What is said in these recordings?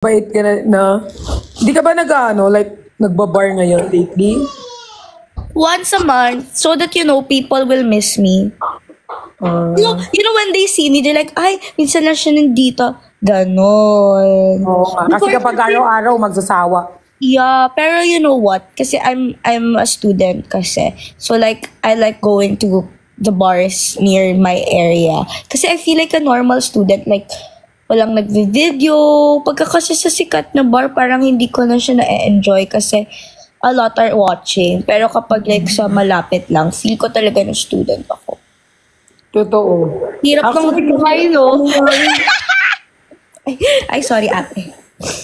Bait ka na. Hindi ka ba like, nagbabar ngayon lately? Once a month, so that people will miss me. When they see me, they're like, ay, minsan lang siya nandito. Ganon. Kasi kapag araw-araw, magsasawa. Yeah, pero you know what? Kasi I'm a student kasi. So like, I like going to the bars near my area. Kasi I feel like a normal student, like, walang nagvi-video. Pagka kasi sa sikat na bar, parang hindi ko na siya na-enjoy kasi a lot are watching. Pero kapag like sa malapit lang, feel ko talaga na student ako. Totoo. Hirap ng buhay, no? Ay, sorry ate.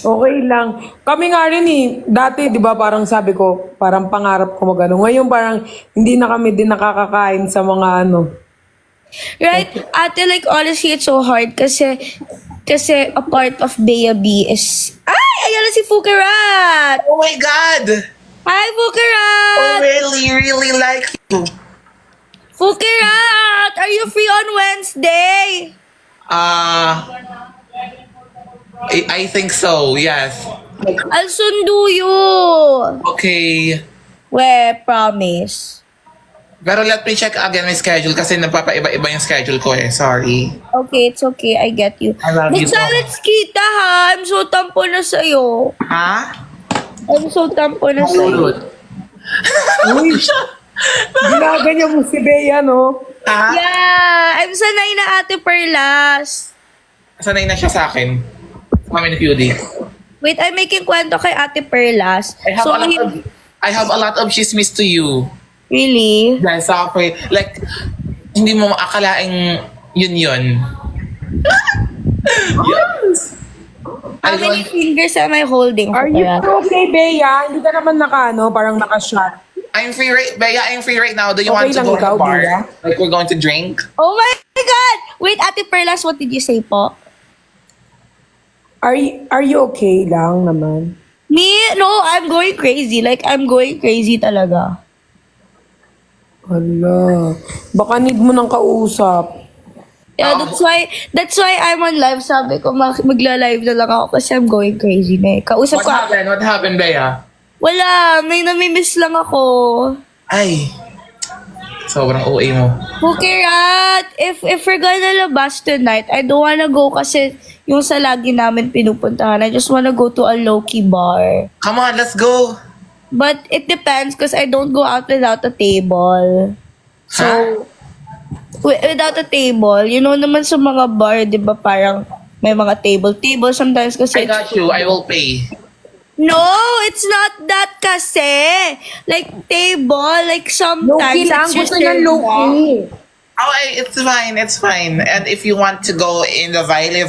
Okay lang. Kami nga rin dati, di ba, parang sabi ko, parang pangarap ko magano. Ngayon parang hindi na kami din nakakakain sa mga Right? Ate, like, honestly, it's so hard kasi a part of Bea B is... Ay! Ayan na si Fukarat! Oh my God! Hi, Fukarat! Oh, really like you. Fukarat! Are you free on Wednesday? I think so, yes. I'll sundo you! Okay. We, promise. Pero let me check again my schedule kasi napapaiba-iba yung schedule ko Sorry. Okay, it's okay. I get you. I love you so Let's kita, ha? I'm so tampo na sa'yo. Ha? I'm so tampo na sa'yo. Uy! Ginaganyan mo si Bea, no? Ha? Yeah! I'm sanay na Ate Perlas. Sanay na siya sa akin. Kami ni Cutie. Wait, I'm making kwento kay Ate Perlas. I have a lot of chismis to you. Really? Dahil sa akin, like, hindi mo maakalaing yun. Yes! How many fingers am I holding? Are you okay, Bea? Hindi ka naman parang naka-shot. I'm free right now. Do you Okay want to lang go to ikaw, the bar? Bea? Like, we're going to drink? Oh my God! Wait, Ate Perlas, what did you say po? Are you okay lang naman? Me? No, I'm going crazy. Like, I'm going crazy talaga. Hala. Baka need mo ng kausap. Yeah, that's why I'm on live. Sabi ko, magla-live na lang ako kasi I'm going crazy na eh. Kausap ko. What happened, Bea? Wala, may namimiss lang ako. Ay. Sobrang OA mo. Bukirat, if we're gonna labas tonight, I don't wanna go kasi yung sa lagi namin pinupuntahan. I just wanna go to a low-key bar. Come on, let's go. But it depends because I don't go out without a table. So, without a table, you know naman sa mga bar, di ba parang may mga table sometimes kasi... I got you, I will pay. No, it's not that kasi. Like, table, like sometimes... Low-key lang, gusto niya low-key. Oh, it's fine. And if you want to go in the Vaile,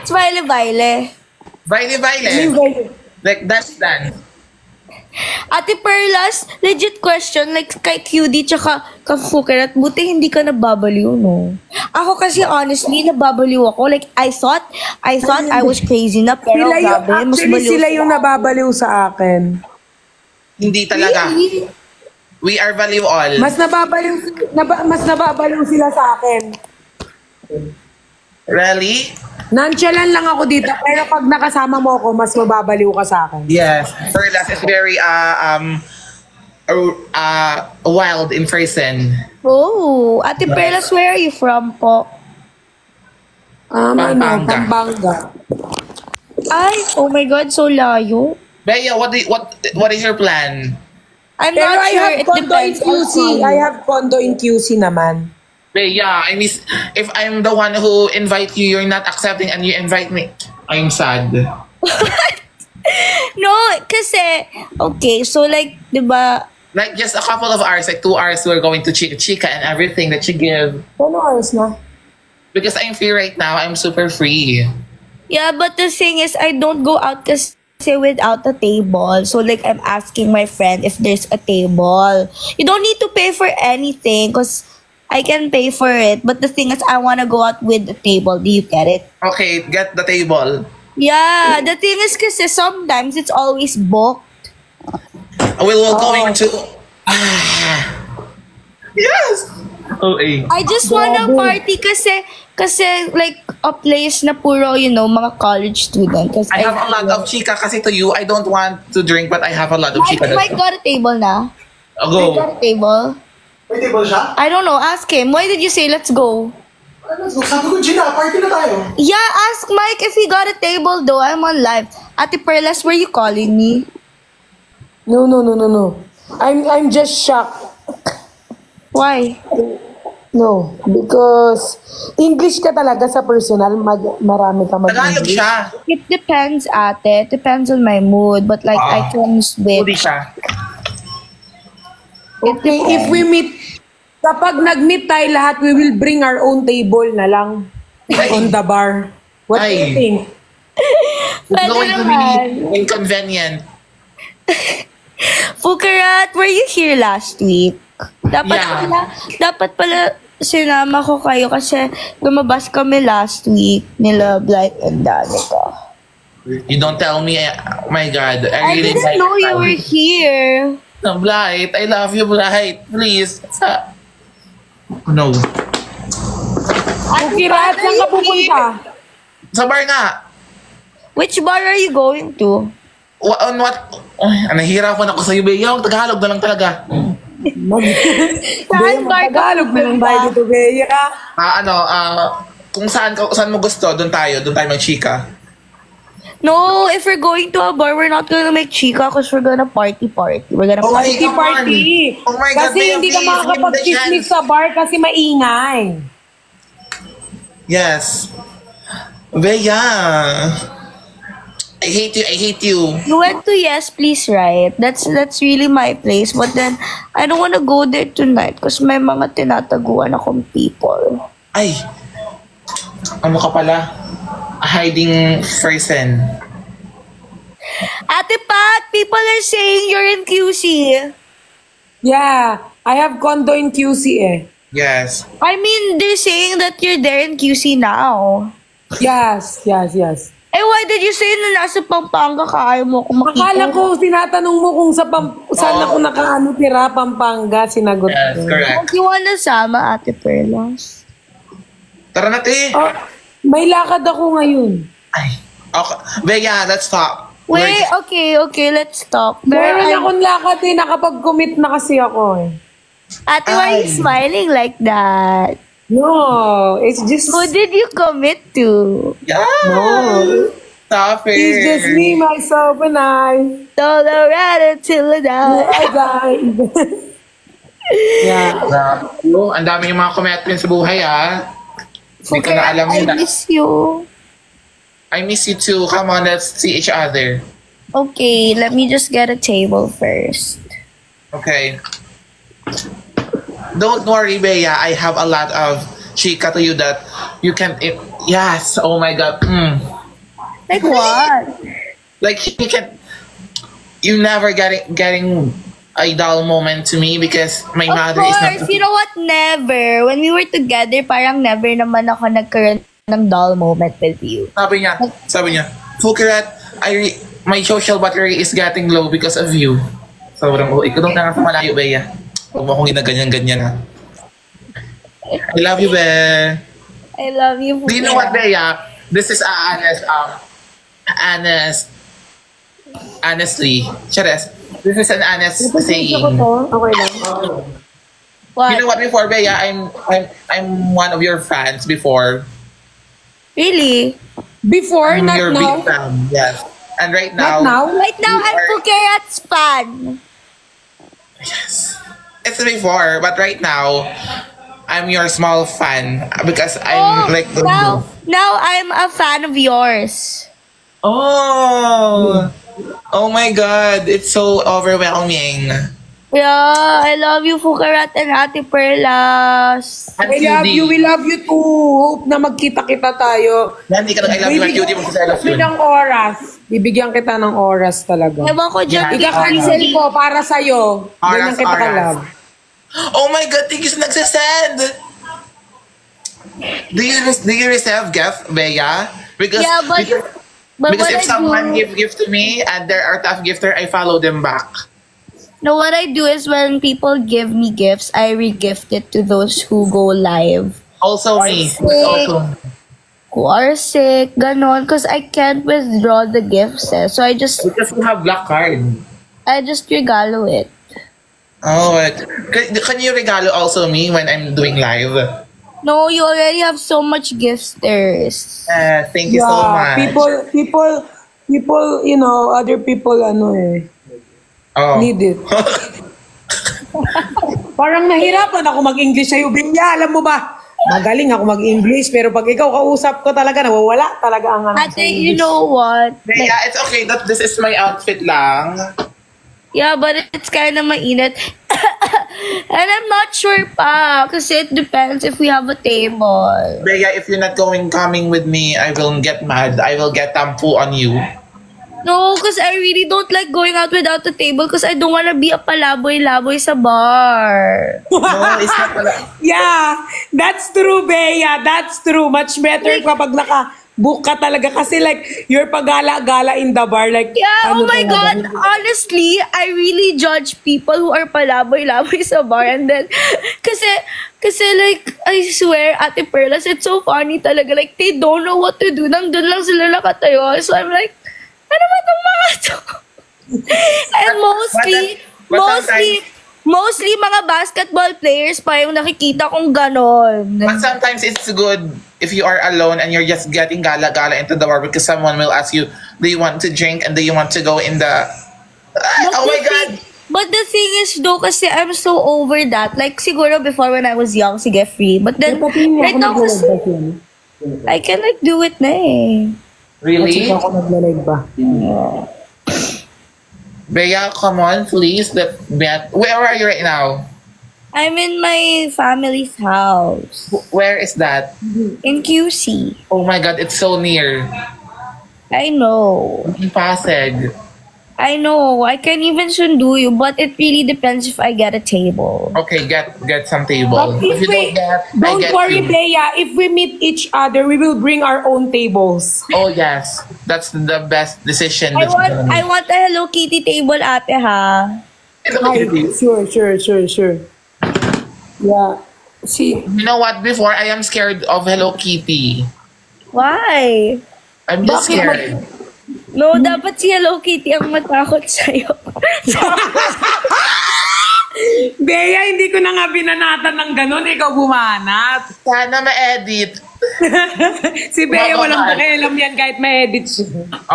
It's Vaile. like that's done. Ate Perlas, legit question, like kay QD tsaka ka Fukarat, buti hindi ka nababaliw, no? Ako kasi honestly, nababaliw ako. Like, I thought I was crazy na, pero grabe, mas baliw sila yung nababaliw sa akin. Hindi talaga. Really? We are value all. Mas nababaliw sila sa akin. Really? Nonchalant lang ako dito, pero pag nakasama mo ako, mas mababaliw ka sa akin. Yes. Perlas is very wild in person. Oh, Ate Perlas, where are you from po? Pampanga. Ay, oh my God, so layo. Bea, what is your plan? I'm Pero not I sure, have it condo in depends QC. also. I have condo in QC naman. Bea, if I'm the one who invite you, you're not accepting and you invite me. I'm sad. No, kasi, okay, so like, di ba, Like just a couple of hours, like 2 hours, we're going to Chica and everything that you give. Ano oras na? Because I'm free right now, I'm super free. yeah, but the thing is, I don't go out kasi without a table. So like, I'm asking my friend if there's a table. You don't need to pay for anything because I can pay for it. But the thing is, I want to go out with the table. Do you get it? Okay, get the table. Yeah, the thing is kasi sometimes it's always booked. We're going to... Yes! Oh, eh. I just wanna party kasi like a place na puro, mga college student. Cause I have a lot of chika kasi to you. I don't want to drink but I have a lot of chika. Mike got a table na. Oh, Mike go. got a table. May table siya? I don't know. Ask him. Why did you say let's go? Sabi ko, Gina, party na tayo. Yeah, ask Mike if he got a table though. I'm on live. Ate Perlas, were you calling me? No. I'm just shocked. Why? No, because English ka talaga sa personal, marami ka Tagalog mag-English. siya. It depends, ate. It depends on my mood. But like, I can Hindi switch. siya. Okay, if we meet, kapag nag-meet tayo lahat, we will bring our own table na lang on the bar. What do you Ay. think? It's Pwede going to naman. be inconvenient. Fukarat, were you here last week? Yeah. Dapat pala sinama ko kayo kasi lumabas kami last week nila Blight and Danica. You don't tell me. Oh my God. I really didn't know you were here. No, Blight. I love you, Blight. Please. No. Okay, Rat, saan ka pupunta? Sa bar nga. Which bar are you going to? On what? Ay, nahihirapan ako sa iyo, Bea. Yung Tagalog na lang talaga. Saan bar ka Tagalog na lang tayo dito, Bea. Kung saan mo gusto, doon tayo mag-chika. No, if we're going to a bar, we're not gonna make chika because we're gonna party. We're gonna Oh, party. Party, party. Oh my God, Kasi Bea, hindi ka please, makakapag-chismis give me the sa bar kasi maingay. Yes. Bea. I hate you. You went to Yes Please, right? That's really my place. But then, I don't wanna go there tonight because may mga tinataguan akong people. Ay. Ano ka pala? A hiding person. Ate Pat, people are saying you're in QC. Yeah, I have condo in QC eh. Yes. I mean, they're saying that you're there in QC now. Yes. Eh, why did you say na nasa Pampanga ka? Ayaw mo akong makita? Akala ko, tinatanong mo kung saan ako nakaano tira, Pampanga, sinagot Yes, ko. correct. Huwag you wanna sama, Ate Perlas. Tara na, te. Oh, may lakad ako ngayon. Ay. Okay. Bea, let's talk. Wait, okay, let's talk. Meron akong lakad eh, nakapag-commit na kasi ako eh. Ate, why are you Ay. smiling like that? No, it's just, Who did you commit to? Yeah. no, Stop it. it's just me, myself, and I. Colorado till I die. I died. Yeah. Oh, ang dami yung mga commitments sa buhay, ah. Hindi ko na alam yun. I miss you. I miss you too. Come on, let's see each other. Okay, let me just get a table first. Okay. Don't worry, Bea. I have a lot of chika to you that you can... Yes. Oh my God. Like what? Like, you can... You never getting a dull moment to me because my Of mother is course, not... you know what? Never. When we were together, parang never naman ako nagkaroon ng dull moment with you. Sabi niya, Fukirat, my social battery is getting low because of you. Sobrang ikaw daw na sa malayo, Bea. Huwag mo akong ginaganyan-ganyan, ha. I love you, Bea. I love you. Do you know what, Bea? This is honestly, Cheres, this is an honest saying. Ko to, okay lang. What? You know what, before, Bea, I'm one of your fans before. Really? Before, not Your now. big fan, yes. And right Not now, now. Right now, I'm Pukerat's fan. yes. It's before, but right now, I'm your small fan because I'm like the now I'm a fan of yours. Oh, oh my God! It's so overwhelming. Yeah, I love you, Fukarat and Ate Perlas. And I love Judy. you, we love you too. Hope na magkita-kita tayo. Yan, hindi ka nag-I love you, Judy. Magsasalas yun. ng oras. Bibigyan kita ng oras talaga. Ewan ko dyan. Ika-cancel ko para sa'yo. Ganyan kita Oras. ka-love. Oh my God! Thank you sa nagsasend. Do you receive gift, Bea? Because Yeah, but because what if I someone do, give gift to me and there are tough gifter, I follow them back. No, what I do is when people give me gifts, I re-gift it to those who go live. Also me. Sick. Also. Who are sick, ganon. Because I can't withdraw the gifts eh. So Because you have black card. I just regalo it. Oh, can you regalo also me when I'm doing live? No, you already have so much gifts there. Thank you so much. People, you know, other people, Oh. need it. Parang nahirapan ako mag-English sa'yo, Benya. Alam mo ba? Magaling ako mag-English, pero pag ikaw kausap ko talaga, nawawala talaga ang ano Ate, you know what? Yeah, it's okay that this is my outfit lang. Yeah, but it's kind of mainit. And I'm not sure pa. Kasi it depends if we have a table. Bea, if you're not coming with me, I will get mad. I will get tampu on you. No, because I really don't like going out without a table because I don't want to be a palaboy-laboy sa bar. No, it's not pala. Yeah, that's true, Bea. That's true. Much better kapag naka-book ka talaga. Kasi like, you're pagala-gala in the bar. Like, Yeah, oh my talaga. God. Honestly, I really judge people who are palaboy-laboy sa bar. And then, kasi like, I swear, Ate Perlas, it's so funny talaga. Like, they don't know what to do. Nandun lang sila nakatayo. So I'm like, ano ba itong mga to? And mostly mga basketball players pa yung nakikita kong ganon. But sometimes it's good if you are alone and you're just getting gala-gala into the bar because someone will ask you, do you want to drink and do you want to go in the... oh my God! But the thing is though, kasi I'm so over that. Like, siguro before when I was young, sige free. But then, right now, kasi, I can like do it na eh. Really? Kasi ako naglalag ba? Bea, come on, please. Where are you right now? I'm in my family's house. Where is that? In QC. Oh my God, it's so near. I know. In Pasig. I know. I can even sundo you, but it really depends if I get a table. Okay, get some table. But if you we, don't get, I don't get worry, you. Bea. If we meet each other, we will bring our own tables. Oh yes, that's the best decision. I want a Hello Kitty table, ate ha. Ay, sure. Yeah. See, You know what? Before, I am scared of Hello Kitty. Why? I'm just Bakit scared. No, dapat si Hello Kitty ang matakot sa'yo. Bea, hindi ko na nga binanatan ng ganun. Ikaw bumanat. Sana ma-edit. Si Bea Wow, walang wow. pakialam yan kahit ma-edit siya.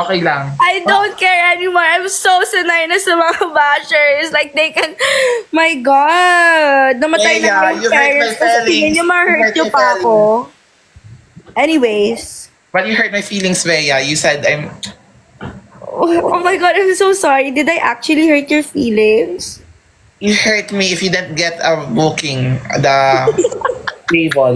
Okay lang. I don't care anymore. I'm so sanay na sa mga bashers. Like, they can... My God! Namatay Yeah, na you yung hurt my parents. Tapos tingin feelings. niyo ma-hurt You hurt niyo my pa ako. Anyways. But you hurt my feelings, Bea. You said I'm... Oh my God, I'm so sorry. Did I actually hurt your feelings? You hurt me if you didn't get a booking, the table.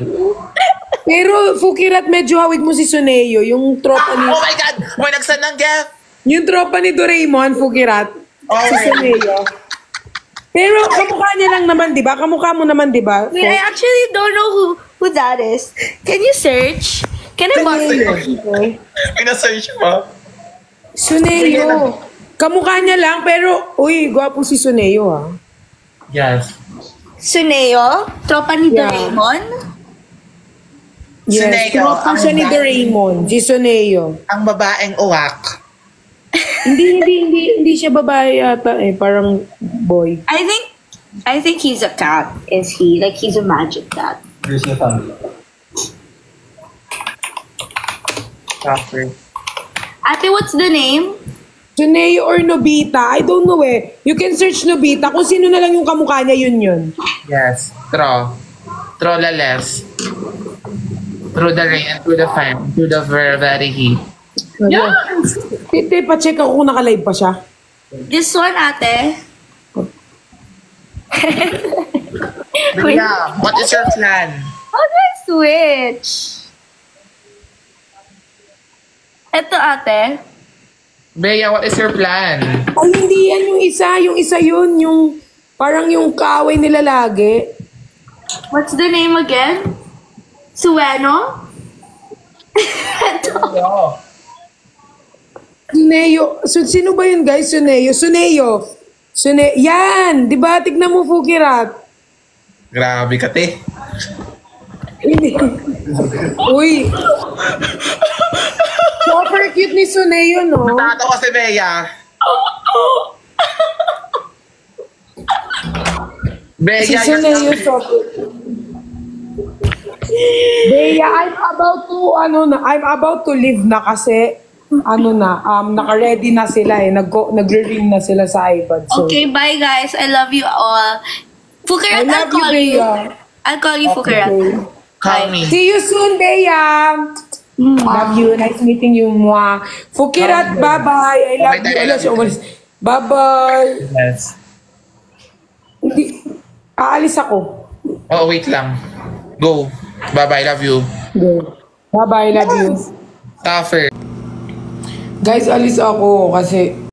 Pero, Fukirat, medyo hawig mo si Suneo. Yung tropa ni... Oh my God! May nagsan ng gift! Yung tropa ni Doraemon, Fukirat. Oh, Si Suneo. Pero, kamukha niya lang naman, di ba? Kamukha mo naman, di ba? Wait, I actually don't know who that is. Can you search? Can I box it? Pinasearch mo. Suneo. Kamukha niya lang, pero, uy, gwapo si Suneo, ha? Yes. Suneo? Tropa ni Yeah. Doraemon? Yes, Suneo, tropa siya ang ni dami. Doraemon, si Suneo. Ang babaeng uwak. Hindi siya babae yata eh, parang boy. I think he's a cat. Is he? Like, he's a magic cat. Suffer. Ate, what's the name? Suneo or Nobita, I don't know eh. You can search Nobita, kung sino na lang yung kamukha niya, yun. Yes. Trollaless. Through the rain and through the fire, through the very heat. Yes! Tite, pa-check ako kung naka-live pa siya. This one, ate. Wait. Yeah. What is your plan? How do I switch? Eto, ate. Bea, what is your plan? Ay, hindi yan yung isa yun, yung parang yung kaaway nila lagi. What's the name again? Sueno? Eto. Suneo, sino ba yun guys? Suneo. Sune, yan! Di ba? Tignan mo, Fukirat. Grabe ka, te. Uy! Super cute ni Sune yun, no? Natatawa si Bea. Bea, Si you're Sune yun, super. Bea, I'm about to leave na kasi, naka-ready na sila eh. Nagre-ring na sila sa iPad. So, Okay, bye guys. I love you all. I Fukirat, I'll love you, call you. Bea. I'll call you, Fukirat. Okay. Call me. See you soon, Bea. Love you. Nice meeting you, Mwa. Fukirat, bye-bye. I love Okay, you. I love you. Bye-bye. Yes. Hindi. Aalis ako. Oh, wait lang. Go. Bye-bye, love you. Go. Bye-bye. Love you. Tougher. Guys, alis ako kasi